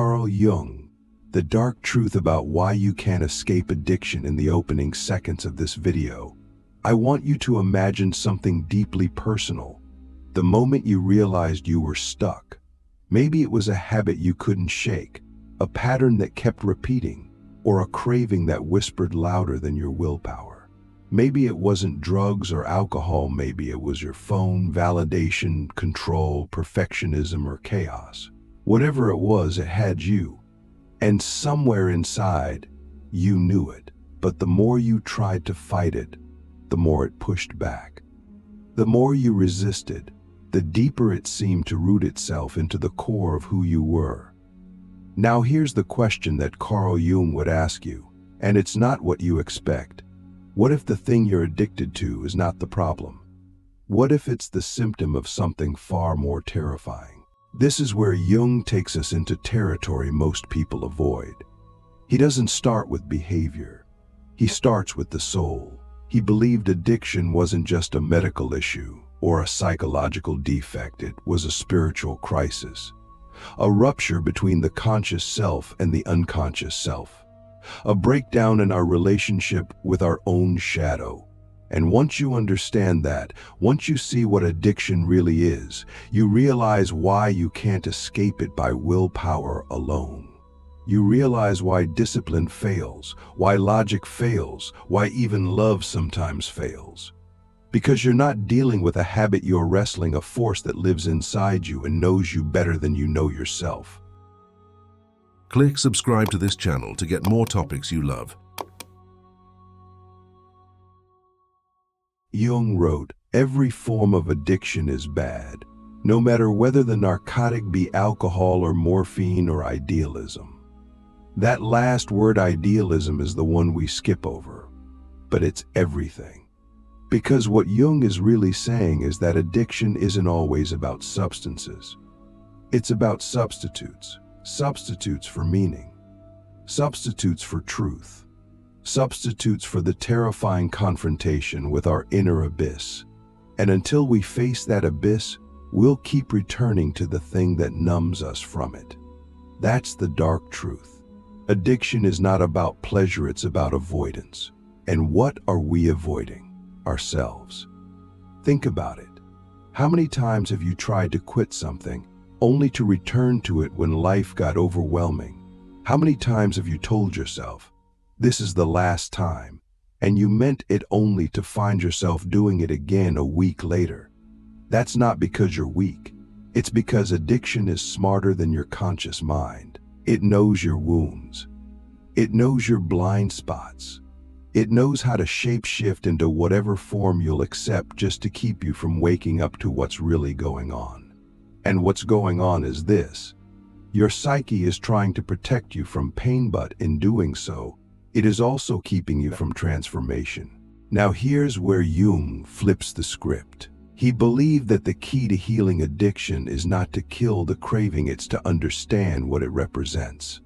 Carl Jung, the dark truth about why you can't escape addiction. In the opening seconds of this video, I want you to imagine something deeply personal. The moment you realized you were stuck. Maybe it was a habit you couldn't shake, a pattern that kept repeating, or a craving that whispered louder than your willpower. Maybe it wasn't drugs or alcohol, maybe it was your phone, validation, control, perfectionism, or chaos. Whatever it was, it had you. And somewhere inside, you knew it. But the more you tried to fight it, the more it pushed back. The more you resisted, the deeper it seemed to root itself into the core of who you were. Now here's the question that Carl Jung would ask you, and it's not what you expect. What if the thing you're addicted to is not the problem? What if it's the symptom of something far more terrifying? This is where Jung takes us into territory most people avoid. He doesn't start with behavior. He starts with the soul. He believed addiction wasn't just a medical issue or a psychological defect, it was a spiritual crisis. A rupture between the conscious self and the unconscious self. A breakdown in our relationship with our own shadow. And once you understand that, once you see what addiction really is, you realize why you can't escape it by willpower alone. You realize why discipline fails, why logic fails, why even love sometimes fails. Because you're not dealing with a habit, you're wrestling a force that lives inside you and knows you better than you know yourself. Click subscribe to this channel to get more topics you love. Jung wrote, "Every form of addiction is bad, no matter whether the narcotic be alcohol or morphine or idealism." That last word, idealism, is the one we skip over, but it's everything. Because what Jung is really saying is that addiction isn't always about substances. It's about substitutes. Substitutes for meaning. Substitutes for truth. Substitutes for the terrifying confrontation with our inner abyss. And until we face that abyss, we'll keep returning to the thing that numbs us from it. That's the dark truth. Addiction is not about pleasure, it's about avoidance. And what are we avoiding? Ourselves. Think about it. How many times have you tried to quit something only to return to it when life got overwhelming? How many times have you told yourself, "This is the last time," and you meant it only to find yourself doing it again a week later? That's not because you're weak. It's because addiction is smarter than your conscious mind. It knows your wounds. It knows your blind spots. It knows how to shape-shift into whatever form you'll accept just to keep you from waking up to what's really going on. And what's going on is this. Your psyche is trying to protect you from pain, but in doing so, it is also keeping you from transformation. Now here's where Jung flips the script. He believed that the key to healing addiction is not to kill the craving, it's to understand what it represents.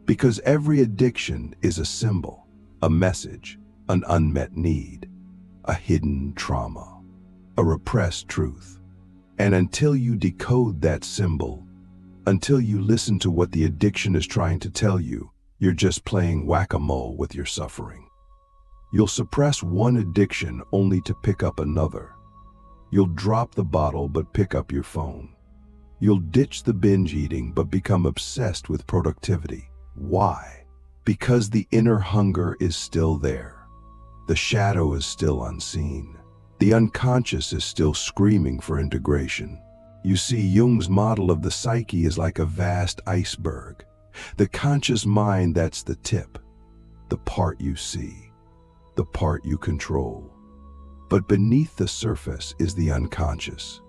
Because every addiction is a symbol. A message, an unmet need, a hidden trauma, a repressed truth. And until you decode that symbol, until you listen to what the addiction is trying to tell you, you're just playing whack-a-mole with your suffering. You'll suppress one addiction only to pick up another. You'll drop the bottle but pick up your phone. You'll ditch the binge eating but become obsessed with productivity. Why? Because the inner hunger is still there. The shadow is still unseen. The unconscious is still screaming for integration. You see, Jung's model of the psyche is like a vast iceberg. The conscious mind, that's the tip, the part you see, the part you control. But beneath the surface is the unconscious.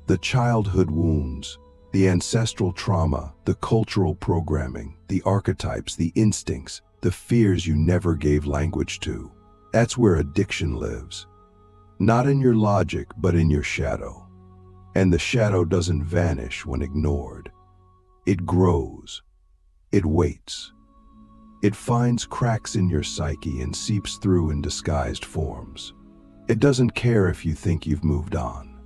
The childhood wounds, the ancestral trauma, the cultural programming, the archetypes, the instincts, the fears you never gave language to. That's where addiction lives. Not in your logic, but in your shadow. And the shadow doesn't vanish when ignored. It grows. It waits. It finds cracks in your psyche and seeps through in disguised forms. It doesn't care if you think you've moved on.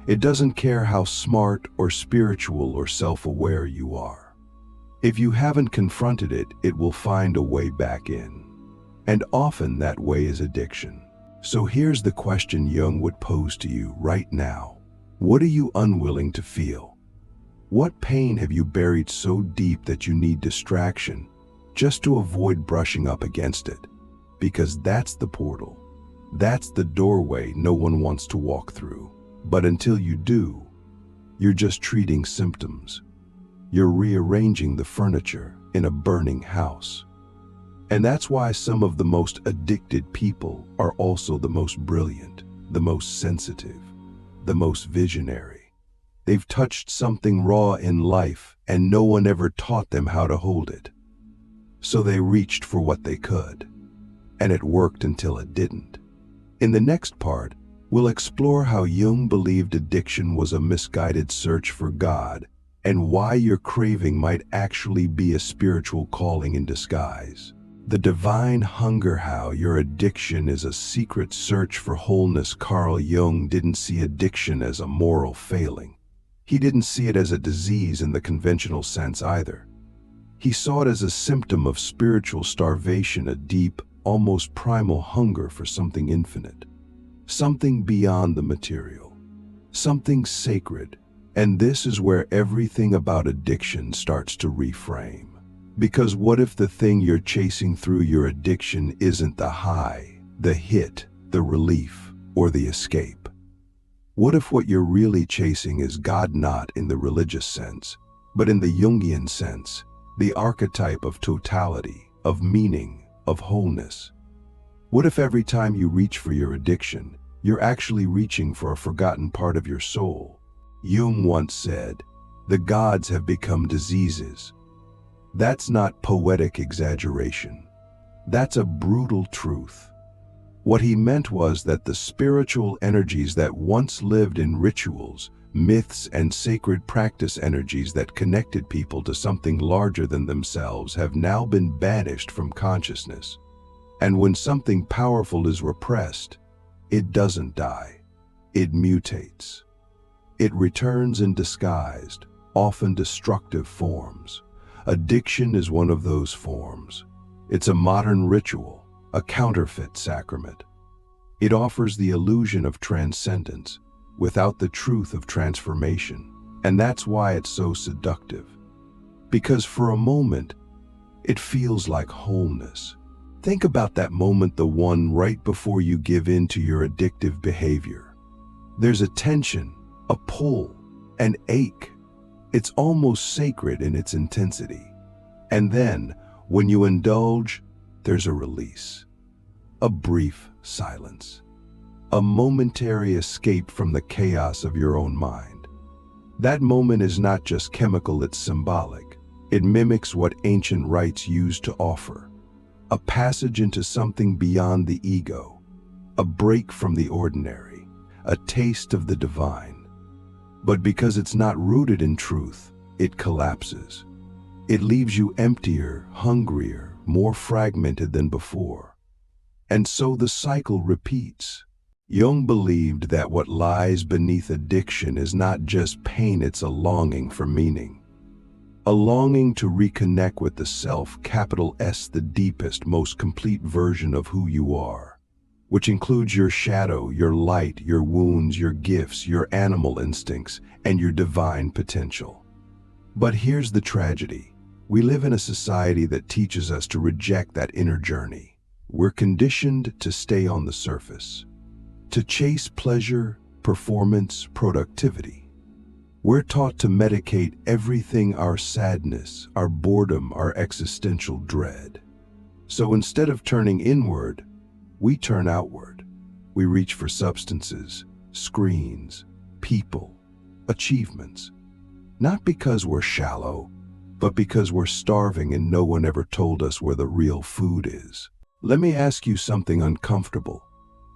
It doesn't care how smart or spiritual or self-aware you are. If you haven't confronted it, it will find a way back in. And often that way is addiction. So here's the question Jung would pose to you right now. What are you unwilling to feel? What pain have you buried so deep that you need distraction just to avoid brushing up against it? Because that's the portal. That's the doorway no one wants to walk through. But until you do, you're just treating symptoms. You're rearranging the furniture in a burning house. And that's why some of the most addicted people are also the most brilliant, the most sensitive, the most visionary. They've touched something raw in life and no one ever taught them how to hold it. So they reached for what they could, and it worked until it didn't. In the next part, we'll explore how Jung believed addiction was a misguided search for God and why your craving might actually be a spiritual calling in disguise. The divine hunger, how your addiction is a secret search for wholeness. Carl Jung didn't see addiction as a moral failing. He didn't see it as a disease in the conventional sense either. He saw it as a symptom of spiritual starvation, a deep, almost primal hunger for something infinite, something beyond the material, something sacred. And this is where everything about addiction starts to reframe. Because what if the thing you're chasing through your addiction isn't the high, the hit, the relief, or the escape? What if what you're really chasing is God, not in the religious sense, but in the Jungian sense, the archetype of totality, of meaning, of wholeness? What if every time you reach for your addiction, you're actually reaching for a forgotten part of your soul? Jung once said, "The gods have become diseases." That's not poetic exaggeration. That's a brutal truth. What he meant was that the spiritual energies that once lived in rituals, myths, and sacred practice, energies that connected people to something larger than themselves, have now been banished from consciousness. And when something powerful is repressed, it doesn't die. It mutates. It returns in disguised, often destructive forms. Addiction is one of those forms. It's a modern ritual, a counterfeit sacrament. It offers the illusion of transcendence without the truth of transformation. And that's why it's so seductive. Because for a moment, it feels like wholeness. Think about that moment, the one right before you give in to your addictive behavior. There's a tension, a pull, an ache. It's almost sacred in its intensity. And then, when you indulge, there's a release, a brief silence, a momentary escape from the chaos of your own mind. That moment is not just chemical, it's symbolic. It mimics what ancient rites used to offer: a passage into something beyond the ego, a break from the ordinary, a taste of the divine. But because it's not rooted in truth, it collapses. It leaves you emptier, hungrier, more fragmented than before. And so the cycle repeats. Jung believed that what lies beneath addiction is not just pain, it's a longing for meaning. A longing to reconnect with the self, capital S, the deepest, most complete version of who you are, which includes your shadow, your light, your wounds, your gifts, your animal instincts, and your divine potential. But here's the tragedy. We live in a society that teaches us to reject that inner journey. We're conditioned to stay on the surface, to chase pleasure, performance, productivity. We're taught to medicate everything: our sadness, our boredom, our existential dread. So instead of turning inward, we turn outward. We reach for substances, screens, people, achievements. Not because we're shallow, but because we're starving and no one ever told us where the real food is. Let me ask you something uncomfortable.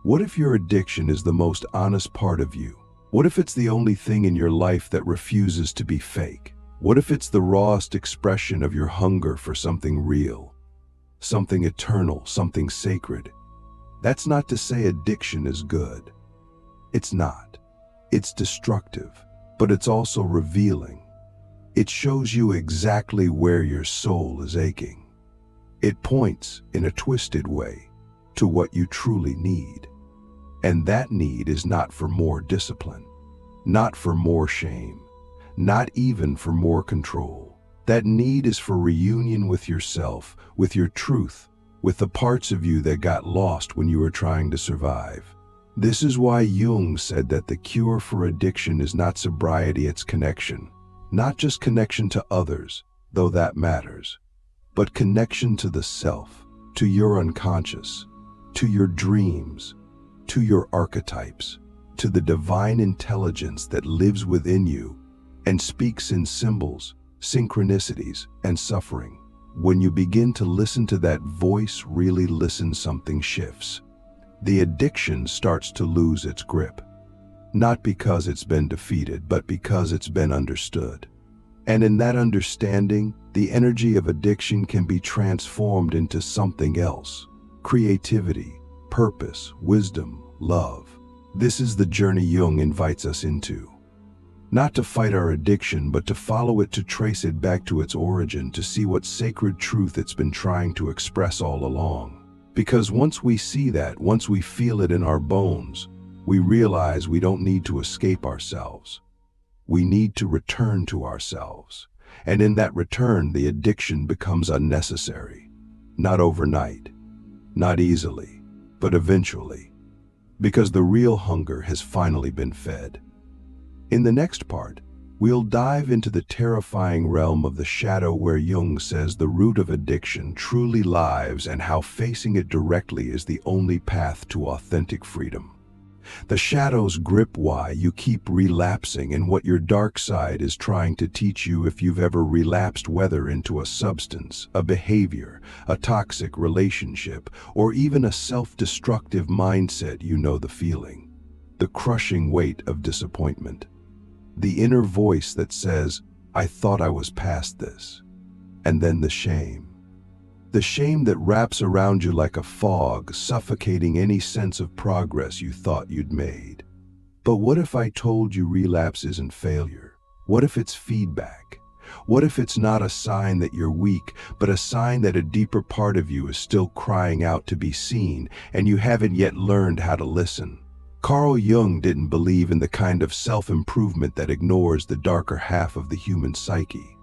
What if your addiction is the most honest part of you? What if it's the only thing in your life that refuses to be fake? What if it's the rawest expression of your hunger for something real, something eternal, something sacred? That's not to say addiction is good. It's not. It's destructive, but it's also revealing. It shows you exactly where your soul is aching. It points, in a twisted way, to what you truly need. And that need is not for more discipline, not for more shame, not even for more control. That need is for reunion with yourself, with your truth, with the parts of you that got lost when you were trying to survive. This is why Jung said that the cure for addiction is not sobriety, it's connection. Not just connection to others, though that matters, but connection to the self, to your unconscious, to your dreams, to your archetypes, to the divine intelligence that lives within you and speaks in symbols, synchronicities, and suffering. When you begin to listen to that voice, really listen, something shifts. The addiction starts to lose its grip, not because it's been defeated, but because it's been understood. And in that understanding, the energy of addiction can be transformed into something else: creativity, purpose, wisdom, love. This is the journey Jung invites us into. Not to fight our addiction, but to follow it, to trace it back to its origin, to see what sacred truth it's been trying to express all along. Because once we see that, once we feel it in our bones, we realize we don't need to escape ourselves. We need to return to ourselves. And in that return, the addiction becomes unnecessary. Not overnight, not easily, but eventually. Because the real hunger has finally been fed. In the next part, we'll dive into the terrifying realm of the shadow, where Jung says the root of addiction truly lies and how facing it directly is the only path to authentic freedom. The shadow's grip, why you keep relapsing, and what your dark side is trying to teach you. If you've ever relapsed, whether into a substance, a behavior, a toxic relationship, or even a self-destructive mindset, you know the feeling. The crushing weight of disappointment. The inner voice that says, "I thought I was past this." And then the shame. The shame that wraps around you like a fog, suffocating any sense of progress you thought you'd made. But what if I told you relapse isn't failure? What if it's feedback? What if it's not a sign that you're weak, but a sign that a deeper part of you is still crying out to be seen, and you haven't yet learned how to listen? Carl Jung didn't believe in the kind of self-improvement that ignores the darker half of the human psyche.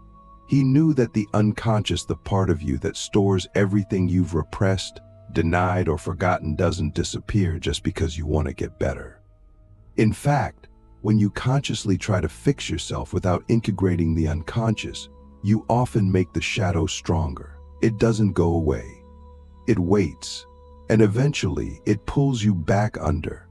He knew that the unconscious, the part of you that stores everything you've repressed, denied, or forgotten, doesn't disappear just because you want to get better. In fact, when you consciously try to fix yourself without integrating the unconscious, you often make the shadow stronger. It doesn't go away. It waits, and eventually it pulls you back under.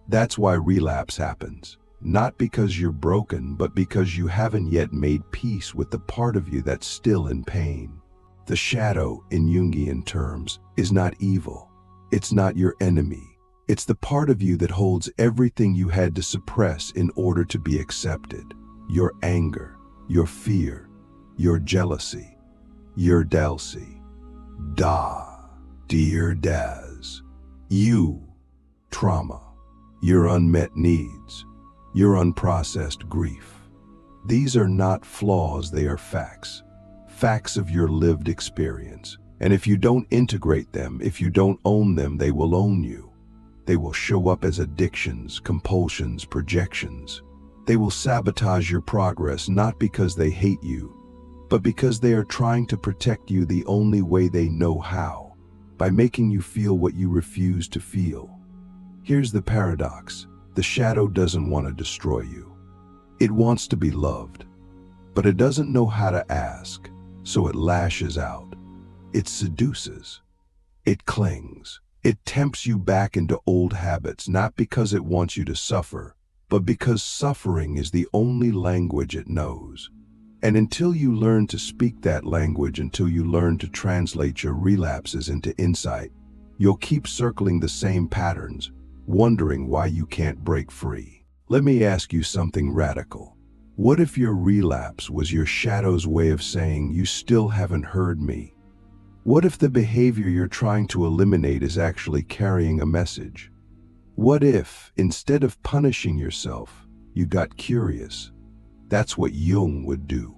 That's why relapse happens. Not because you're broken, but because you haven't yet made peace with the part of you that's still in pain. The shadow, in Jungian terms, is not evil. It's not your enemy. It's the part of you that holds everything you had to suppress in order to be accepted. Your anger, your fear, your jealousy, your Delcy. Dear Daz. You, trauma. Your unmet needs, your unprocessed grief. These are not flaws, they are facts. Facts of your lived experience. And if you don't integrate them, if you don't own them, they will own you. They will show up as addictions, compulsions, projections. They will sabotage your progress, not because they hate you, but because they are trying to protect you the only way they know how, by making you feel what you refuse to feel. Here's the paradox. The shadow doesn't want to destroy you. It wants to be loved, but it doesn't know how to ask, so it lashes out. It seduces. It clings. It tempts you back into old habits, not because it wants you to suffer, but because suffering is the only language it knows. And until you learn to speak that language, until you learn to translate your relapses into insight, you'll keep circling the same patterns, wondering why you can't break free. Let me ask you something radical. What if your relapse was your shadow's way of saying, "You still haven't heard me"? What if the behavior you're trying to eliminate is actually carrying a message? What if, instead of punishing yourself, you got curious? That's what Jung would do.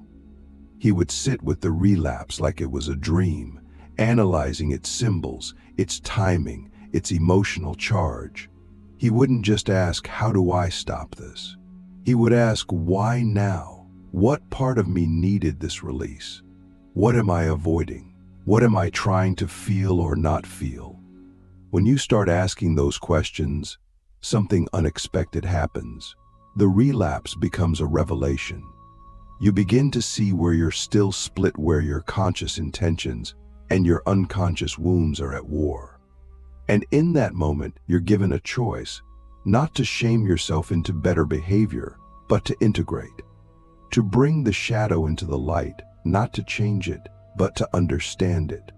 He would sit with the relapse like it was a dream, analyzing its symbols, its timing, its emotional charge. He wouldn't just ask, "How do I stop this?" He would ask, "Why now? What part of me needed this release? What am I avoiding? What am I trying to feel or not feel?" When you start asking those questions, something unexpected happens. The relapse becomes a revelation. You begin to see where you're still split, where your conscious intentions and your unconscious wounds are at war. And in that moment, you're given a choice, not to shame yourself into better behavior, but to integrate, to bring the shadow into the light, not to change it, but to understand it.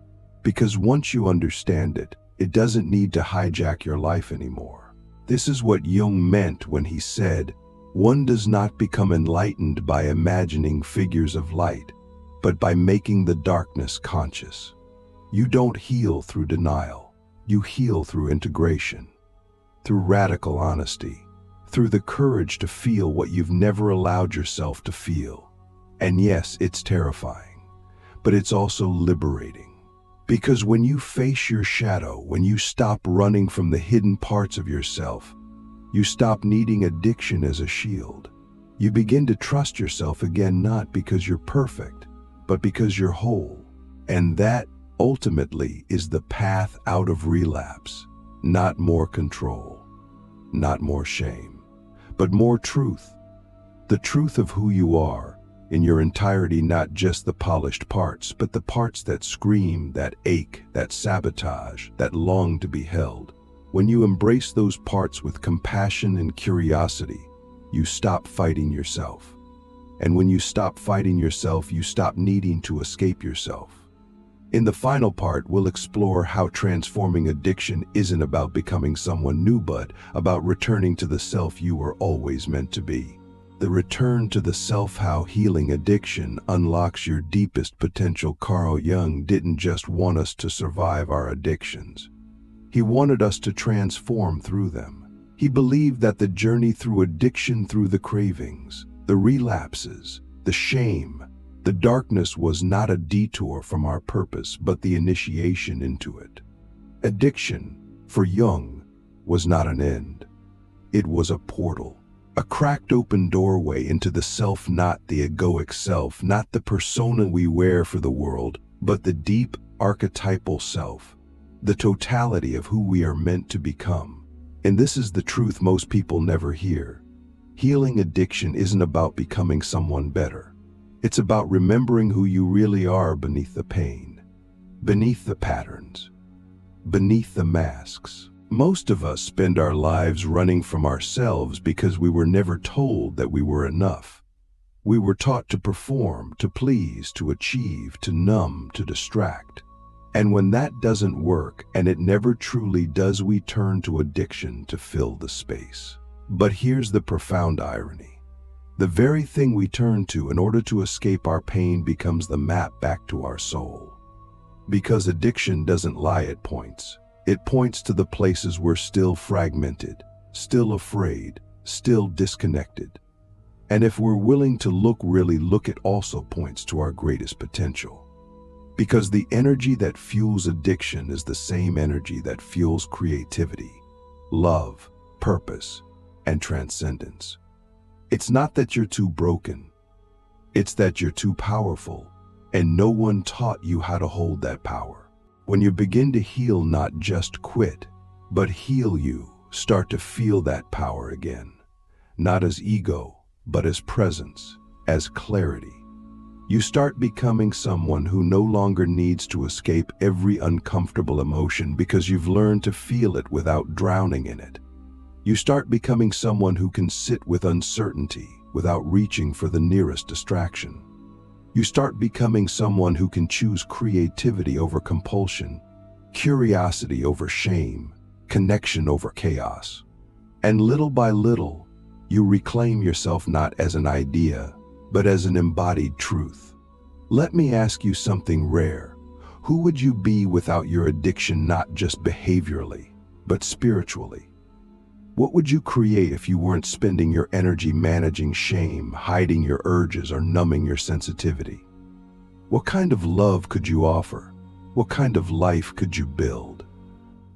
Because once you understand it, it doesn't need to hijack your life anymore. This is what Jung meant when he said, "One does not become enlightened by imagining figures of light, but by making the darkness conscious." You don't heal through denial. You heal through integration, through radical honesty, through the courage to feel what you've never allowed yourself to feel. And yes, it's terrifying, but it's also liberating. Because when you face your shadow, when you stop running from the hidden parts of yourself, you stop needing addiction as a shield. You begin to trust yourself again, not because you're perfect, but because you're whole. And that ultimately is the path out of relapse. Not more control, not more shame, but more truth. The truth of who you are in your entirety, not just the polished parts, but the parts that scream, that ache, that sabotage, that long to be held. When you embrace those parts with compassion and curiosity, you stop fighting yourself. And when you stop fighting yourself, you stop needing to escape yourself. In the final part, we'll explore how transforming addiction isn't about becoming someone new, but about returning to the self you were always meant to be. The return to the self, how healing addiction unlocks your deepest potential. Carl Jung didn't just want us to survive our addictions. He wanted us to transform through them. He believed that the journey through addiction, through the cravings, the relapses, the shame, the darkness, was not a detour from our purpose, but the initiation into it. Addiction, for Jung, was not an end. It was a portal, a cracked open doorway into the self, not the egoic self, not the persona we wear for the world, but the deep archetypal self, the totality of who we are meant to become. And this is the truth most people never hear. Healing addiction isn't about becoming someone better. It's about remembering who you really are beneath the pain, beneath the patterns, beneath the masks. Most of us spend our lives running from ourselves because we were never told that we were enough. We were taught to perform, to please, to achieve, to numb, to distract. And when that doesn't work, and it never truly does, we turn to addiction to fill the space. But here's the profound irony. The very thing we turn to in order to escape our pain becomes the map back to our soul. Because addiction doesn't lie, it points. It points to the places we're still fragmented, still afraid, still disconnected. And if we're willing to really look, it also points to our greatest potential. Because the energy that fuels addiction is the same energy that fuels creativity, love, purpose, and transcendence. It's not that you're too broken. It's that you're too powerful, and no one taught you how to hold that power. When you begin to heal, not just quit, but heal, you start to feel that power again. Not as ego, but as presence, as clarity. You start becoming someone who no longer needs to escape every uncomfortable emotion because you've learned to feel it without drowning in it. You start becoming someone who can sit with uncertainty without reaching for the nearest distraction. You start becoming someone who can choose creativity over compulsion, curiosity over shame, connection over chaos. And little by little, you reclaim yourself not as an idea, but as an embodied truth. Let me ask you something rare. Who would you be without your addiction, not just behaviorally, but spiritually? What would you create if you weren't spending your energy managing shame, hiding your urges, or numbing your sensitivity? What kind of love could you offer? What kind of life could you build?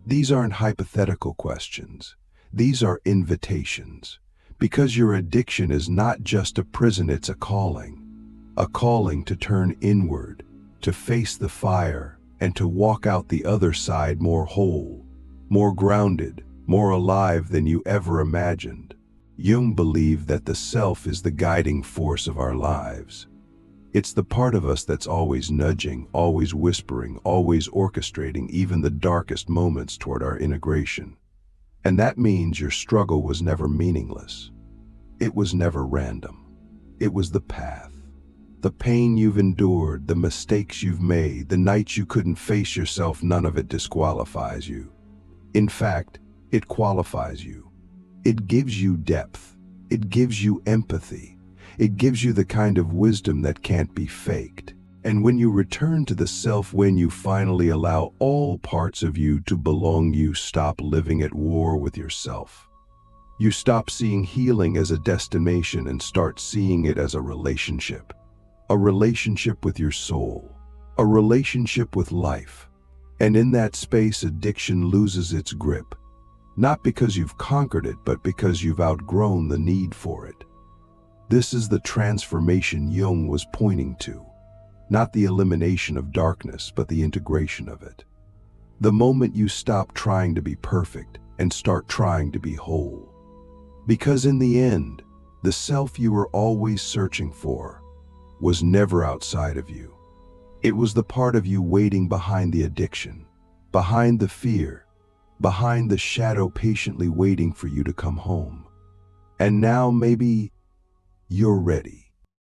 These aren't hypothetical questions. These are invitations. Because your addiction is not just a prison, it's a calling. A calling to turn inward, to face the fire, and to walk out the other side more whole, more grounded, more alive than you ever imagined. Jung believed that the self is the guiding force of our lives. It's the part of us that's always nudging, always whispering, always orchestrating even the darkest moments toward our integration. And that means your struggle was never meaningless. It was never random. It was the path. The pain you've endured, the mistakes you've made, the nights you couldn't face yourself, none of it disqualifies you. In fact, it qualifies you. It gives you depth. It gives you empathy. It gives you the kind of wisdom that can't be faked. And when you return to the self, when you finally allow all parts of you to belong, you stop living at war with yourself. You stop seeing healing as a destination and start seeing it as a relationship. A relationship with your soul. A relationship with life. And in that space, addiction loses its grip. Not because you've conquered it, but because you've outgrown the need for it. This is the transformation Jung was pointing to. Not the elimination of darkness, but the integration of it. The moment you stop trying to be perfect and start trying to be whole. Because in the end, the self you were always searching for was never outside of you. It was the part of you waiting behind the addiction, behind the fear, behind the shadow, patiently waiting for you to come home. And now maybe you're ready.